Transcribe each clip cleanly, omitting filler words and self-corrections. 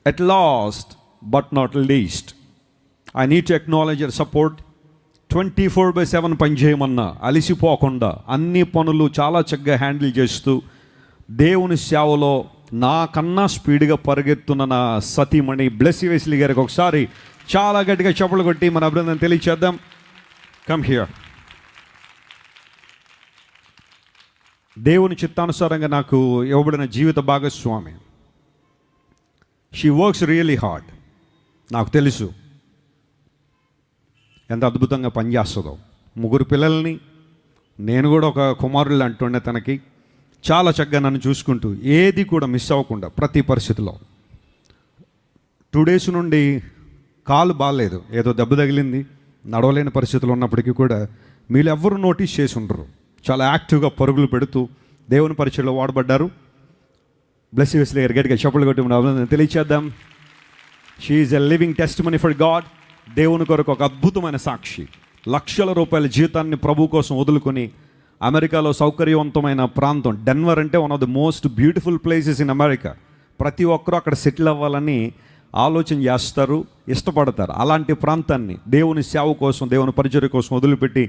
At last, but not least, I need to acknowledge your support. 24/7 పని చేయమన్నా అలిసిపోకుండా అన్ని పనులు చాలా చక్కగా హ్యాండిల్ చేస్తూ దేవుని సేవలో నాకన్నా స్పీడ్గా పరిగెత్తున్న నా సతీమణి బ్లెస్సీ వెస్లీ గారికి ఒకసారి చాలా గట్టిగా చప్పలు కొట్టి మన అభినందన తెలియచేద్దాం. Come here. దేవుని చిత్తానుసారంగా నాకు ఇవ్వబడిన జీవిత భాగస్వామి. She works really hard. నాకు తెలుసు ఎంత అద్భుతంగా పనిచేస్తుందో. 3 పిల్లల్ని, నేను కూడా ఒక కుమారులు అంటుండే తనకి. చాలా చక్కగా నన్ను చూసుకుంటూ ఏది కూడా మిస్ అవ్వకుండా ప్రతి పరిస్థితిలో. 2 days నుండి కాలు బాగాలేదు, ఏదో దెబ్బ తగిలింది, నడవలేని పరిస్థితులు ఉన్నప్పటికీ కూడా మీరు ఎవ్వరూ నోటీస్ చేసి ఉండరు. చాలా యాక్టివ్గా పరుగులు పెడుతూ దేవుని పరిచయంలో వాడబడ్డారు. బ్లెస్సీ వెస్లీ గారు గట్టిగా చప్పట్లు కొట్టి మనం తెలియచేద్దాం. She is a living testimony for God. దేవుని కొరకు ఒక అద్భుతమైన సాక్షి. లక్షల రూపాయల జీతాన్ని ప్రభు కోసం వదులుకొని అమెరికాలో సౌకర్యవంతమైన ప్రాంతం డెన్వర్ అంటే one of the most beautiful places in America. ప్రతి ఒక్కరూ అక్కడ సెటిల్ అవ్వాలని ఆలోచన చేస్తారు, ఇష్టపడతారు. అలాంటి ప్రాంతాన్ని దేవుని సేవ కోసం, దేవుని పరిచర్య కోసం వదిలిపెట్టి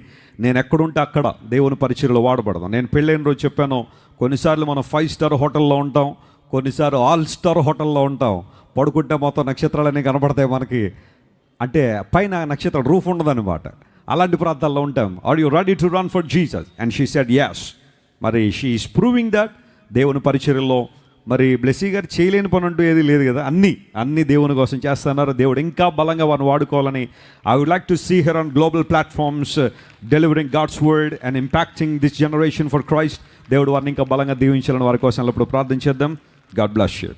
నేను ఎక్కడుంటే అక్కడ దేవుని పరిచర్యలో వాడబడదాం. నేను పెళ్ళైన రోజు చెప్పాను, కొన్నిసార్లు మనం 5 star హోటల్లో ఉంటాం, కొన్నిసార్లు ఆల్ స్టార్ హోటల్లో ఉంటాం. పడుకుంటే మొత్తం నక్షత్రాలన్నీ కనబడతాయి మనకి, అంటే పైన నక్షత్రం రూఫ్ ఉండదన్నమాట. అలాంటి ప్రాంతాల్లో ఉంటాం. Are you ready to run for Jesus? And she said yes. మరి షీ ఈస్ ప్రూవింగ్ దట్. దేవుని పరిచర్యలో మరి బ్లెస్సీ గారు చేయలేని పని అంటూ ఏది లేదు కదా. అన్నీ దేవుని కోసం చేస్తున్నారు. దేవుడు ఇంకా బలంగా వారిని వాడుకోవాలని. I would like to see her on global platforms delivering God's word and impacting this generation for Christ. దేవుడు వారిని ఇంకా బలంగా దీవించాలని వారి కోసం ఇప్పుడు ప్రార్థించేద్దాం. God bless you.